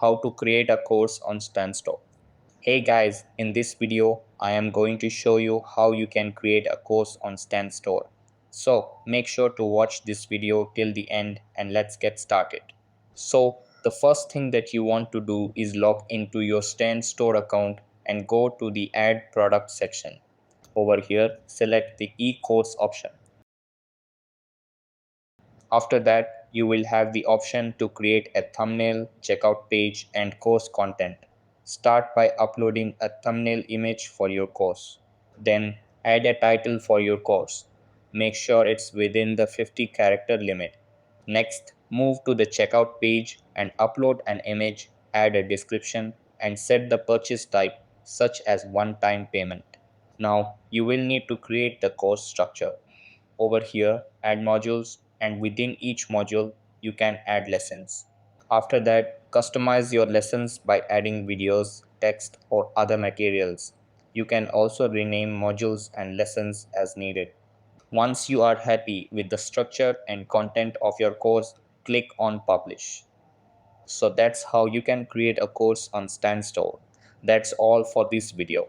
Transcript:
how to create a course on Stanstore. Hey guys, in this video, I am going to show you how you can create a course on Stanstore. So make sure to watch this video till the end and let's get started. So the first thing that you want to do is log into your Stanstore account and go to the add product section. Over here, select the e-course option. After that, you will have the option to create a thumbnail, checkout page, and course content. Start by uploading a thumbnail image for your course. Then add a title for your course. Make sure it's within the 50 character limit. Next, move to the checkout page and upload an image, add a description, and set the purchase type such as one-time payment. Now, you will need to create the course structure. Over here, add modules, and within each module, you can add lessons. After that, customize your lessons by adding videos, text, or other materials. You can also rename modules and lessons as needed. Once you are happy with the structure and content of your course, click on Publish. So that's how you can create a course on Stanstore. That's all for this video.